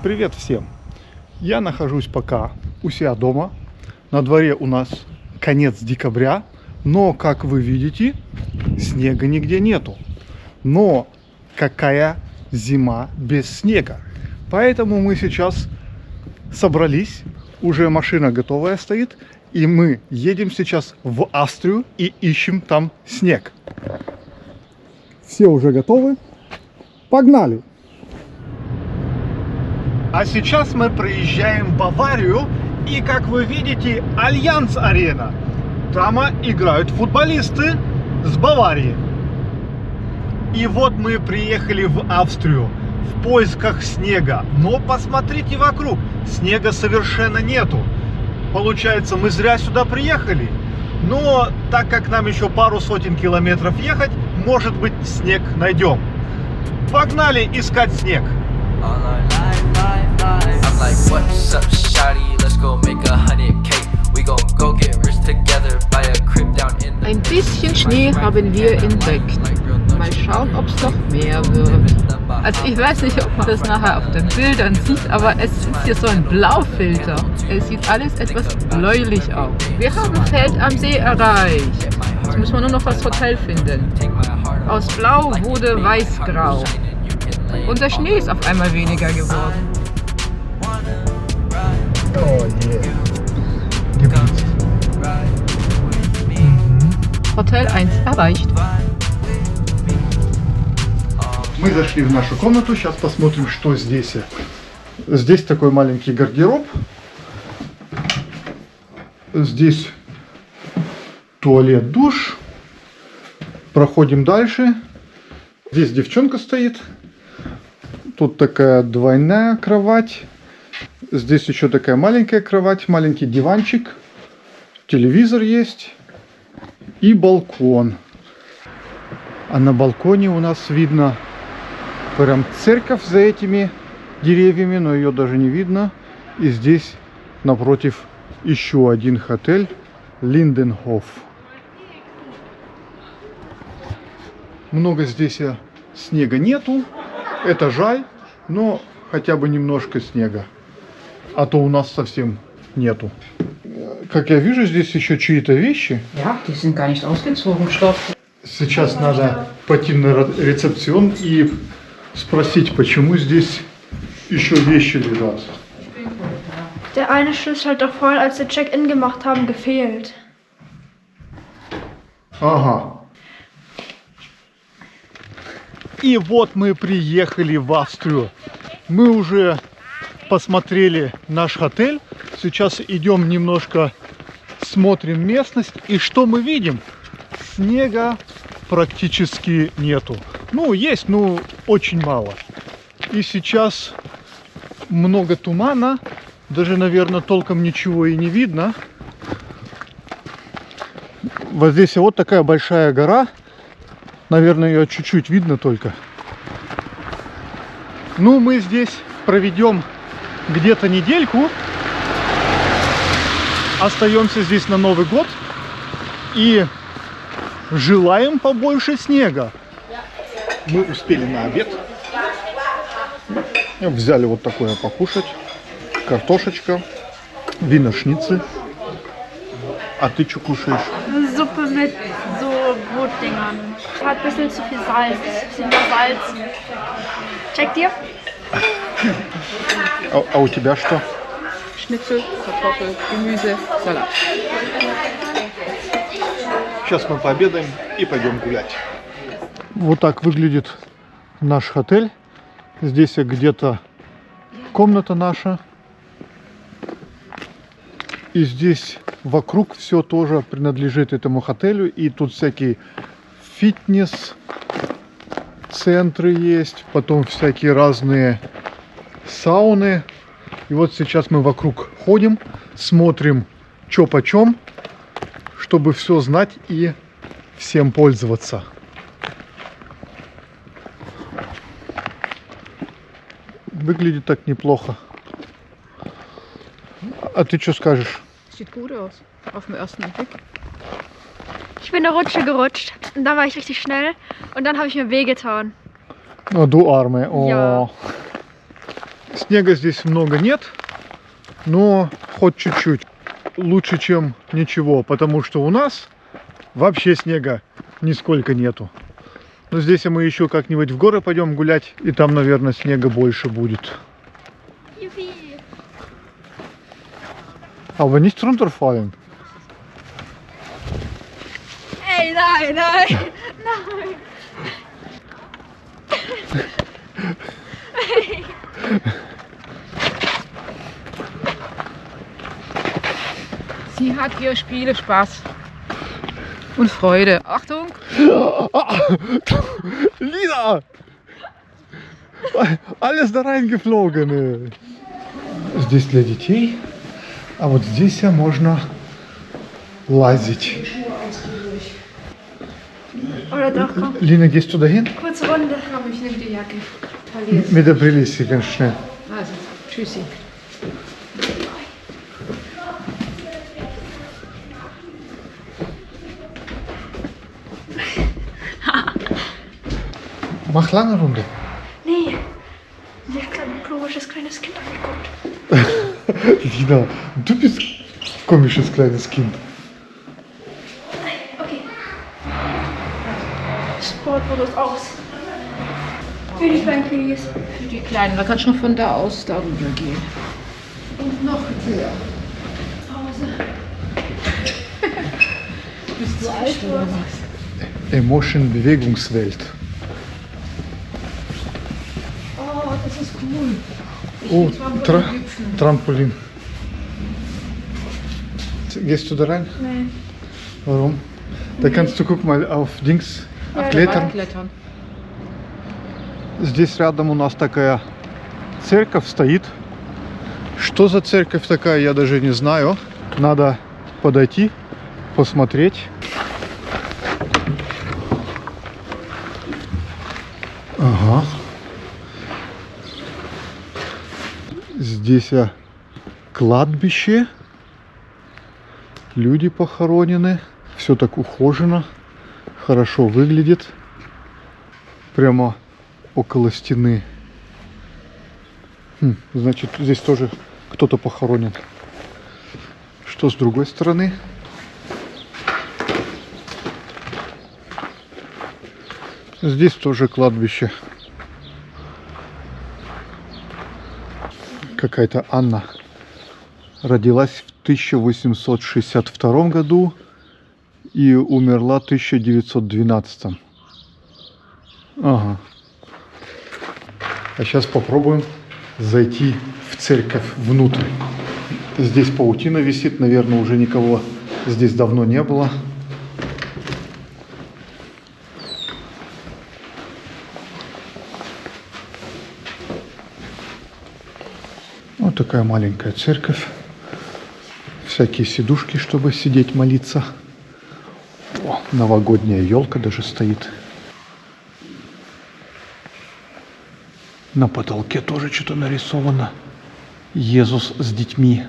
Привет всем! Я нахожусь пока у себя дома. На дворе у нас конец декабря, но, как вы видите, снега нигде нету. Но какая зима без снега? Поэтому мы сейчас собрались, уже машина готовая стоит, и мы едем сейчас в Австрию и ищем там снег. Все уже готовы? Погнали! А сейчас мы приезжаем в Баварию, и, как вы видите, Альянс Арена. Там играют футболисты с Баварии. И вот мы приехали в Австрию в поисках снега. Но посмотрите вокруг, снега совершенно нету. Получается, мы зря сюда приехали. Но так как нам еще пару сотен километров ехать, может быть, снег найдем. Погнали искать снег. I'm like, what's up, shawty? Let's go make 100K. We gon' go get rich together, buy a crib down in the... Ein bisschen Schnee haben wir entdeckt. Mal schauen, ob es noch mehr wird. Also ich weiß nicht, ob man das nachher auf den Bildern sieht, aber es ist hier so ein Blaufilter. Es sieht alles etwas bläulich aus. Wir haben Feld am See erreicht. Jetzt müssen wir nur noch das Hotel finden. Aus Blau wurde Weißgrau. Und der Schnee ist auf einmal weniger geworden. Oh, yeah. Hotel 1 erreicht. Мы зашли в нашу комнату, сейчас посмотрим, что здесь. Здесь такой маленький гардероб. Здесь туалет, душ. Проходим дальше. Здесь девчонка стоит. Тут такая двойная кровать. Здесь еще такая маленькая кровать, маленький диванчик. Телевизор есть. И балкон. А на балконе у нас видно прям церковь за этими деревьями, но ее даже не видно. И здесь напротив еще один отель Линденхоф. Много здесь снега нету. Это жаль, но хотя бы немножко снега. А то у нас совсем нету. Как я вижу, здесь еще чьи-то вещи. Ja, die sind gar nicht ausgezogen, stopp. Сейчас надо пойти на рецепцион и спросить, почему здесь еще вещи лежат. Der eine Schlüssel hat doch vorhin, als wir Check-in gemacht haben, gefehlt. Ага. И вот мы приехали в Австрию. Мы уже посмотрели наш отель. Сейчас идем немножко смотрим местность. И что мы видим? Снега практически нету. Ну, есть, но очень мало. И сейчас много тумана. Даже, наверное, толком ничего и не видно. Вот здесь вот такая большая гора. Наверное, ее чуть-чуть видно только. Ну, мы здесь проведем где-то недельку. Остаемся здесь на Новый год. И желаем побольше снега. Мы успели на обед. Взяли вот такое покушать. Картошечка, виношницы. А ты что кушаешь? Suppe mit so Brotdingern. Hat ein bisschen zu viel Salz. Ein bisschen mehr Salz. Check dir. А у тебя что? Schnitzel, Kartoffel, Gemüse, Salat. Сейчас мы пообедаем и пойдем гулять. Вот так выглядит наш отель. Здесь где-то комната наша. И здесь вокруг все тоже принадлежит этому отелю. И тут всякие фитнес-центры есть. Потом всякие разные сауны. И вот сейчас мы вокруг ходим, смотрим, что почем, чтобы все знать и всем пользоваться. Выглядит так неплохо. А ты что скажешь? Sieht gut aus, auf den ersten Blick. Ich bin eine Rutsche gerutscht. Und da war ich richtig schnell. Und dann habe ich mir wehgetan. Oh, du Arme. Oh. Ja. Снега здесь много нет, но хоть чуть-чуть. Лучше, чем ничего, потому что у нас вообще снега нисколько нету. Но здесь мы еще как-нибудь в горы пойдем гулять, и там, наверное, снега больше будет. Aber nicht runterfallen. Ey, nein, nein, nein. Sie hat ihr Spielespaß und Freude. Achtung! Lina! Alles da reingeflogen. Здесь для детей, а вот здесь можно лазить. Oder doch, komm. Lina, gehst du dahin? Kurze Runde. Komm, ich nehme die Jacke. Mit der Brille ist sie ganz schnell. Also, tschüssi. Mach lange Runde. Nee. Sie hat gerade ein komisches kleines Kind angeguckt. Lina, du bist ein komisches kleines Kind. Okay. Sportmodus aus. Für die kleinen Kiddies. Für die Kleinen, da kannst du noch von da aus darüber gehen. Und noch höher. Pause. Bist du alt oder was? Emotion Bewegungswelt. Oh, das ist cool. Oh, Trampolin. Gehst du da rein? Nee. Warum? Da kannst du, guck mal, auf Dings klettern. Klettern. Здесь рядом у нас такая церковь стоит. Что за церковь такая, я даже не знаю. Надо подойти, посмотреть. Ага. Здесь кладбище. Люди похоронены. Все так ухожено. Хорошо выглядит. Прямо около стены. Значит, здесь тоже кто-то похоронен. Что с другой стороны? Здесь тоже кладбище. Какая-то Анна. Родилась в 1862 году и умерла в 1912. Ага. А сейчас попробуем зайти в церковь внутрь. Здесь паутина висит, наверное, уже никого здесь давно не было. Вот такая маленькая церковь. Всякие сидушки, чтобы сидеть, молиться. О, новогодняя елка даже стоит. На потолке тоже что-то нарисовано. Иисус с детьми.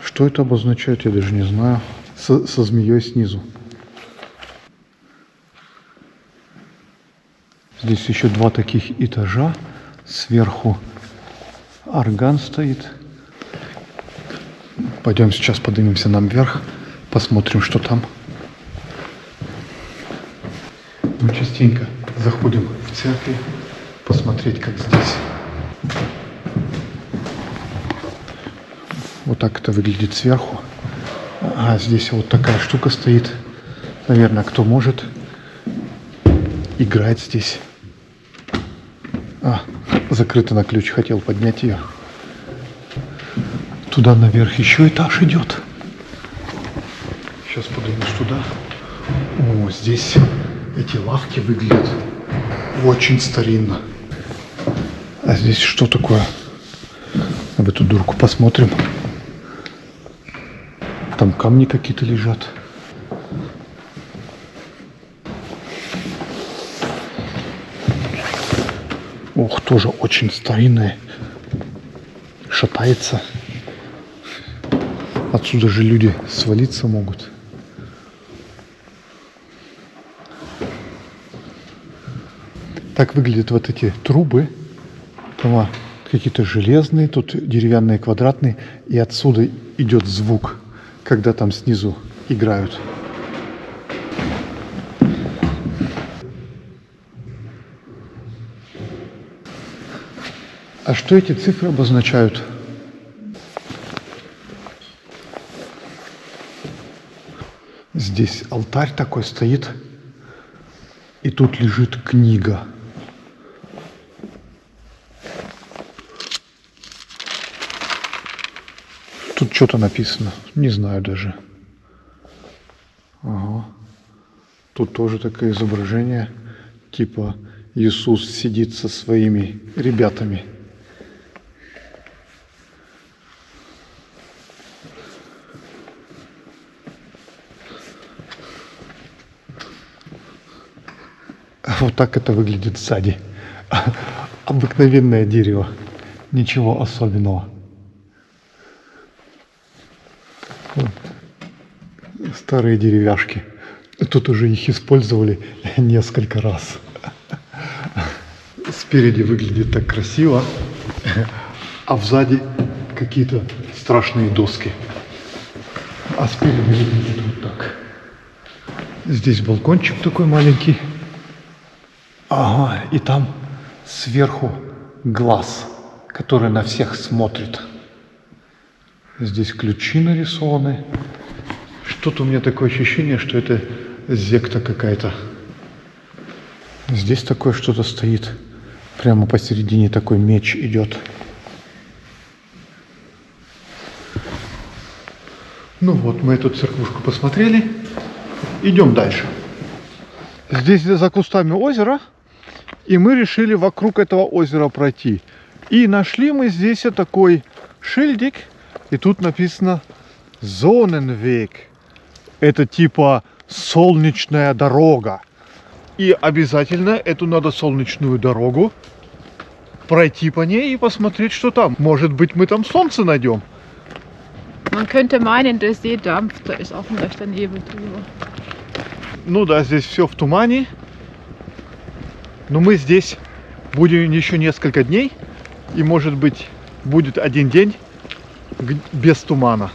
Что это обозначает, я даже не знаю. Со змеей снизу. Здесь еще два таких этажа. Сверху орган стоит. Пойдем сейчас поднимемся наверх. Посмотрим, что там. Мы частенько заходим в церковь, посмотреть, как здесь. Вот так это выглядит сверху. А здесь вот такая штука стоит. Наверное, кто может, играет здесь. Закрыто на ключ, хотел поднять ее. Туда наверх еще этаж идет. Сейчас поднимусь туда. О, здесь эти лавки выглядят очень старинно. А здесь что такое? В эту дурку посмотрим. Там камни какие-то лежат. Ох, тоже очень старинные. Шатается. Отсюда же люди свалиться могут. Так выглядят вот эти трубы. Там какие-то железные, тут деревянные, квадратные. И отсюда идет звук, когда там снизу играют. А что эти цифры обозначают? Здесь алтарь такой стоит, и тут лежит книга. Тут что-то написано, не знаю даже. Ага. Тут тоже такое изображение, типа Иисус сидит со своими ребятами. Вот так это выглядит сзади. Обыкновенное дерево. Ничего особенного. Старые деревяшки. Тут уже их использовали несколько раз. Спереди выглядит так красиво, а сзади какие-то страшные доски. А спереди выглядит вот так. Здесь балкончик такой маленький. Ага, и там сверху глаз, который на всех смотрит. Здесь ключи нарисованы. Что-то у меня такое ощущение, что это секта какая-то. Здесь такое что-то стоит. Прямо посередине такой меч идет. Ну вот, мы эту церквушку посмотрели. Идем дальше. Здесь за кустами озеро. И мы решили вокруг этого озера пройти. И нашли мы здесь такой шильдик. И тут написано Sonnenweg. Это типа солнечная дорога. И обязательно эту надо солнечную дорогу пройти по ней и посмотреть, что там. Может быть, мы там солнце найдем. Man könnte meinen, der See dampft, da ist auch ein leichter Nebel drüber. Ну да, здесь все в тумане. Но мы здесь будем еще несколько дней. И может быть, будет один день без тумана.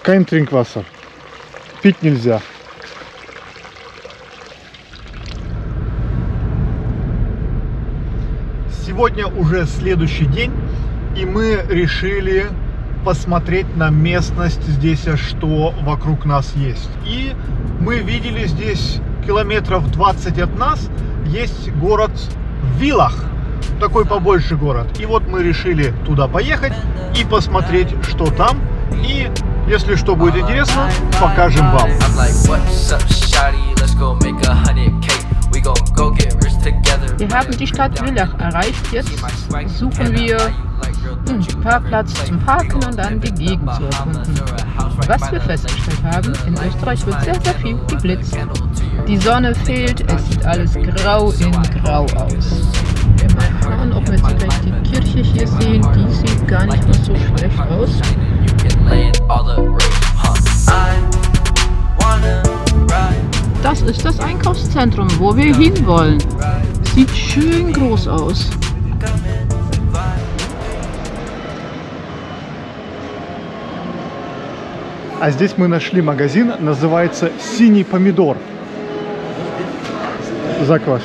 Kein Trinkwasser. Пить нельзя. Сегодня уже следующий день, и мы решили посмотреть на местность здесь, что вокруг нас есть. И мы видели здесь километров 20 от нас есть город Виллах, такой побольше город. И вот мы решили туда поехать и посмотреть, что там. И если что будет интересно, покажем вам. Wir haben die Stadt Villach erreicht. Jetzt suchen wir einen Parkplatz zum Parken und dann die Gegend zu erkunden. Was wir festgestellt haben, in Österreich wird sehr, sehr viel geblitzt. Die Sonne fehlt, es sieht alles grau in grau aus. Mal schauen, ob wir jetzt gleich die Kirche hier sehen. Die sieht gar nicht mehr so schlecht aus. Das ist das Einkaufszentrum, wo wir hinwollen. Sieht schön groß aus. А здесь мы нашли магазин, называется «Синий помидор». Закваш.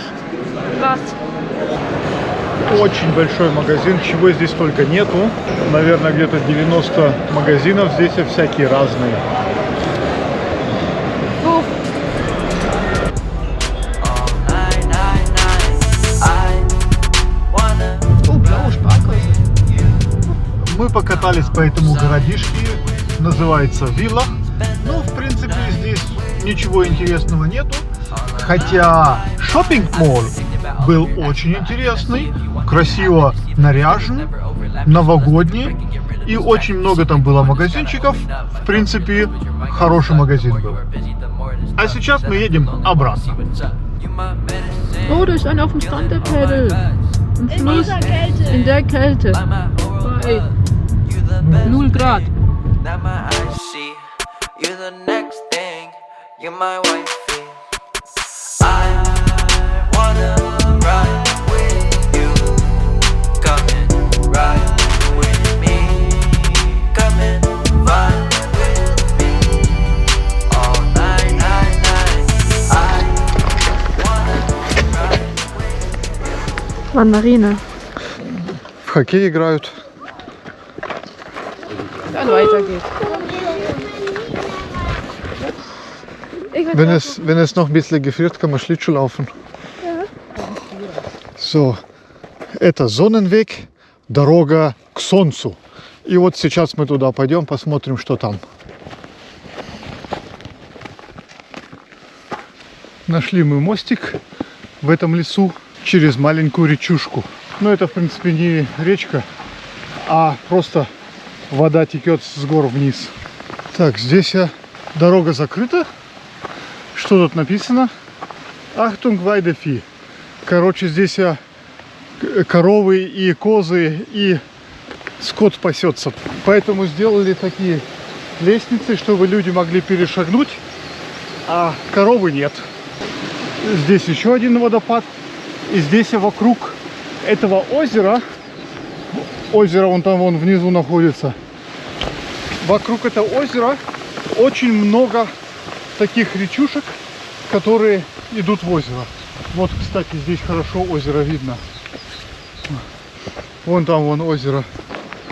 Очень большой магазин, чего здесь только нету. Наверное, где-то 90 магазинов, здесь всякие разные. Мы покатались по этому городишке, называется Виллах. Ну, в принципе, здесь ничего интересного нету. Хотя шоппинг-молл был очень интересный, красиво наряжен, новогодний. И очень много там было магазинчиков. В принципе, хороший магазин был. А сейчас мы едем обратно. Oh, da ist einer auf dem Strand, der Pedal. Im Fluss, in der Kälte. Bei 0 Grad. You're my wifey. I wanna ride with you. Come and ride with me. Come and vibe with me. All night, night, night. I wanna ride with you. Mandarine. В хоккей играют. Dann weiter geht's. Wenn es noch ein bisschen gefriert, kann man Schlittschuh laufen. So, это Sonnenweg, дорога к солнцу. И вот сейчас мы туда пойдем, посмотрим, что там. Нашли мы мостик в этом лесу через маленькую речушку. Но это, в принципе, не речка, а просто вода текет с гор вниз. Так, здесь дорога закрыта. Что тут написано? Achtung Weidefie. Короче, здесь коровы и козы и скот пасется. Поэтому сделали такие лестницы, чтобы люди могли перешагнуть, а коровы нет. Здесь еще один водопад. И здесь вокруг этого озера, озеро вон там вон внизу находится, вокруг этого озера очень много таких речушек, которые идут в озеро. Вот, кстати, здесь хорошо озеро видно. Вон там вон озеро.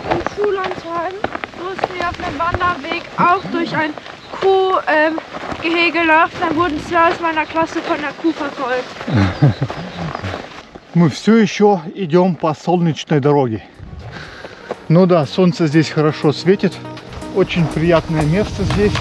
Im Schullandheim mussten wir auf einem Wanderweg auch durch ein Kuhgehege laufen. Dann wurden zwei aus meiner Klasse von der Kuh verfolgt. Мы все еще идем по солнечной дороге. Ну да, солнце здесь хорошо светит. Очень приятное место здесь.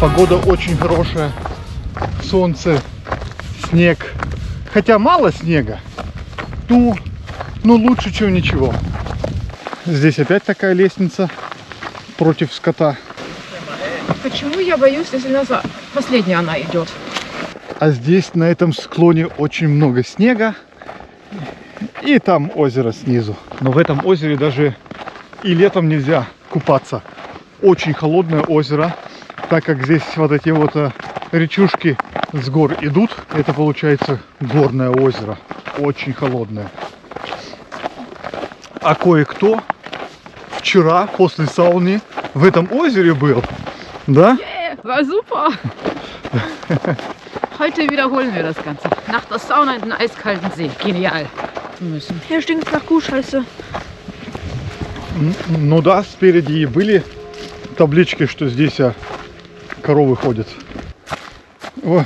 Погода очень хорошая, солнце, снег, хотя мало снега, ну лучше, чем ничего. Здесь опять такая лестница против скота. Почему я боюсь, если последняя она идет? А здесь на этом склоне очень много снега, и там озеро снизу. Но в этом озере даже и летом нельзя купаться. Очень холодное озеро. Так как здесь вот эти вот речушки с гор идут, это получается горное озеро, очень холодное. А кое-кто вчера после сауны в этом озере был, да? War super! Heute wiederholen wir das Ganze. Nach der Sauna in den eiskalten See. Genial. Müssen. Hier stinkt es nach Kuhscheiße. Ну да, спереди и были таблички, что здесь коровы ходят. О,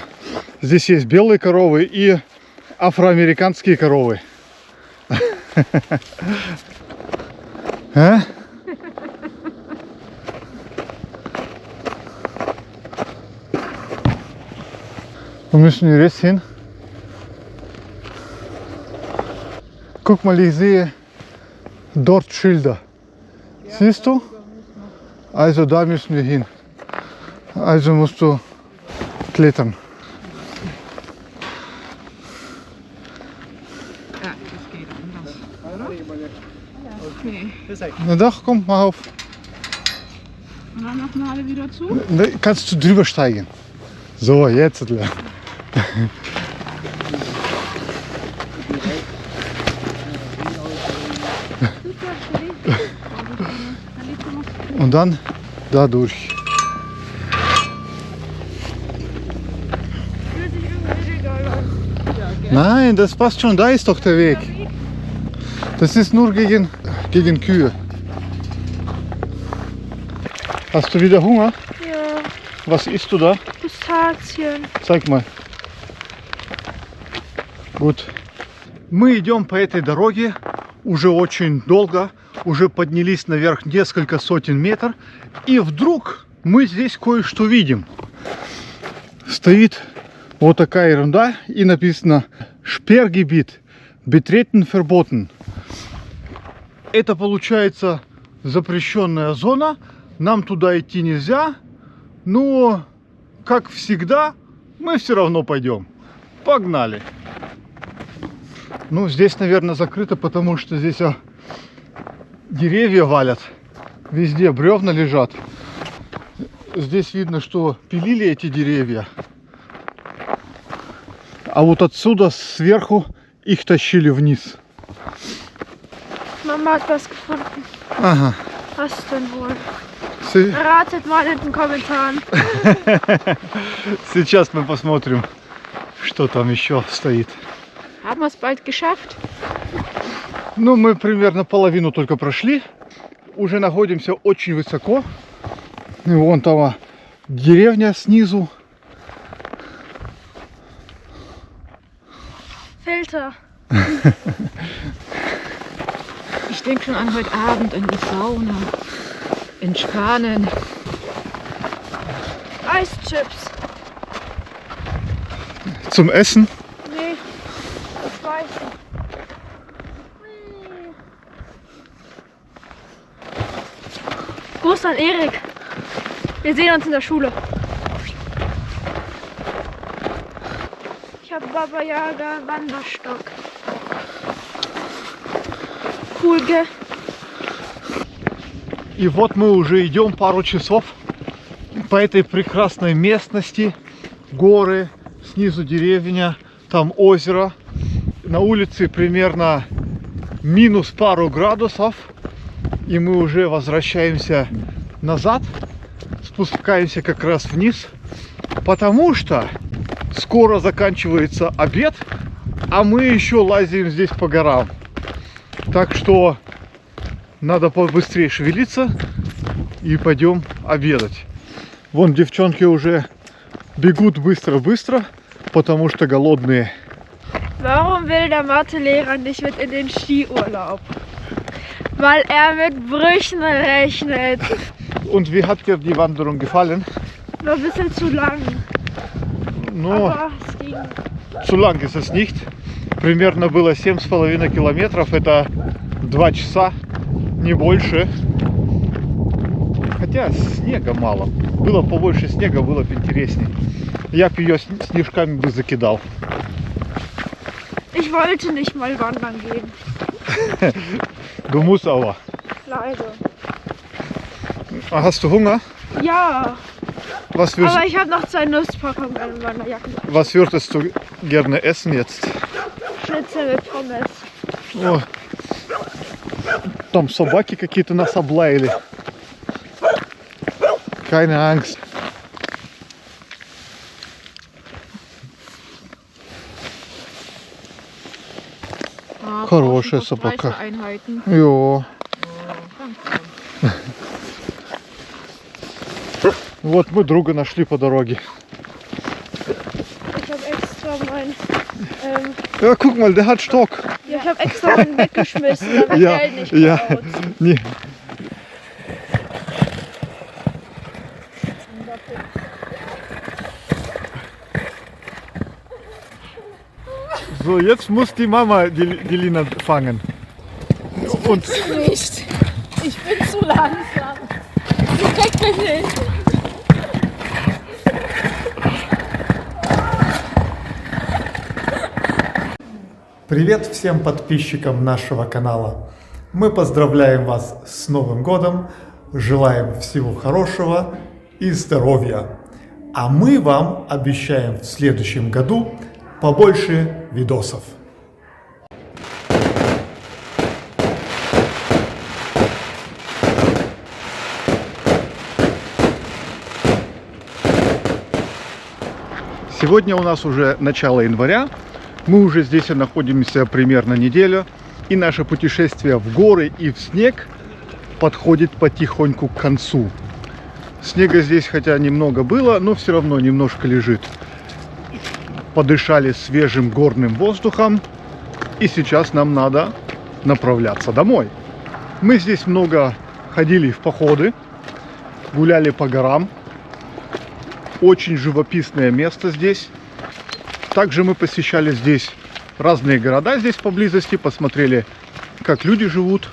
здесь есть белые коровы и афроамериканские коровы. А? Wir müssen hier jetzt hin. Guck mal, ich sehe dort Schilder. Siehst du? Also da müssen wir hin. Also musst du klettern. Ja, das geht anders. Okay. Na doch, komm mal auf. Und dann machen wir alle wieder zu. Da kannst du drüber steigen. So, jetzt. Und dann da durch. Fühlt sich irgendwie illegal an. Nein, das passt schon, da ist doch der Weg. Das ist nur gegen Kühe. Hast du wieder Hunger? Ja, Was isst du da? Pistazien. Zeig mal. Gut, Мы идем по этой дороге уже очень долго, уже поднялись наверх несколько сотен метров, и вдруг мы здесь кое-что видим. Стоит вот такая ерунда, и написано «Sperrgebiet, betreten verboten». Это получается запрещенная зона, нам туда идти нельзя, но, как всегда, мы все равно пойдем. Погнали! Ну, здесь, наверное, закрыто, потому что здесь деревья валят. Везде бревна лежат. Здесь видно, что пилили эти деревья. А вот отсюда, сверху, их тащили вниз. Mama hat was gefunden. Ага. Was denn wohl? Ratet mal in den Kommentaren. Сейчас мы посмотрим, что там еще стоит. Haben wir es bald geschafft? Ну, мы примерно половину только прошли. Уже находимся очень высоко. И вон там деревня снизу. Filter. Ich denke schon an heute Abend in die Sauna. Entspannen. Eischips. Zum Essen. Nee, das weiß ich. Gruß an Erik. Wir sehen uns in der Schule. Ich habe Baba Yaga Wanderstock. Cool, gell? И вот мы уже идем пару часов по этой прекрасной местности. Горы, снизу деревня, там озеро. На улице примерно минус пару градусов. И мы уже возвращаемся назад. Спускаемся как раз вниз. Потому что скоро заканчивается обед, а мы еще лазим здесь по горам. Так что надо побыстрее шевелиться и пойдем обедать. Вон девчонки уже бегут быстро-быстро, потому что голодные. Warum will der Mathelehrer nicht mit in den Skiurlaub? Weil er mit Brüchen rechnet. Und wie hat dir die Wanderung gefallen? Nur ein bisschen zu lang. Ну, Aber es ging. zu lang ist es nicht. Примерно было 7,5 километров. Это 2 часа, не больше. Хотя снега мало. Было побольше снега, было бы интереснее. Я бы ее снежками бы закидал. Ich wollte nicht mal wandern gehen. Du musst aber. Leider. Hast du Hunger? Ja, Was aber ich habe noch 2 Nusspackungen in meiner Jacke. Was würdest du gerne essen jetzt? Schnitzel mit Pommes. О, там собаки какие-то нас облаяли. Keine Angst. Хорошая собака. Einheiten. Йо. Вот мы друга нашли по дороге. Ich habe extra mein. Ja, guck mal, der hat Stock. Ja, ich habe extra meinen weggeschmissen, damit Ja, Geld nicht ja. klaut. Не. So, jetzt muss die Mama die Lina fangen. Und Nicht. Ich bin zu langsam. Sie kriegt mich nicht. привет всем подписчикам нашего канала. Мы поздравляем вас с Новым годом, желаем всего хорошего и здоровья. А мы вам обещаем в следующем году побольше видосов. Сегодня у нас уже начало января, мы уже здесь находимся примерно неделю, и наше путешествие в горы и в снег подходит потихоньку к концу. Снега здесь хотя немного было, но все равно немножко лежит. Подышали свежим горным воздухом, И сейчас нам надо направляться домой. Мы здесь много ходили в походы, гуляли по горам. Очень живописное место здесь. Также мы посещали здесь разные города здесь поблизости, посмотрели, как люди живут.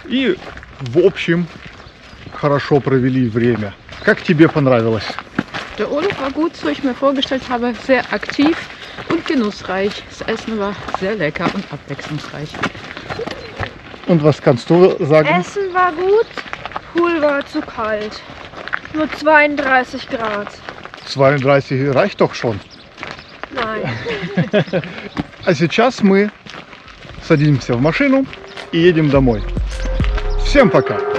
И в общем хорошо провели время. Как тебе понравилось? Der Urlaub war gut, so ich mir vorgestellt habe, sehr aktiv und genussreich. Das Essen war sehr lecker und abwechslungsreich. Und was kannst du sagen? Essen war gut, Pool war zu kalt. Nur 32 Grad. 32 reicht doch schon. Nein. А сейчас мы садимся в машину и едем домой. Всем пока!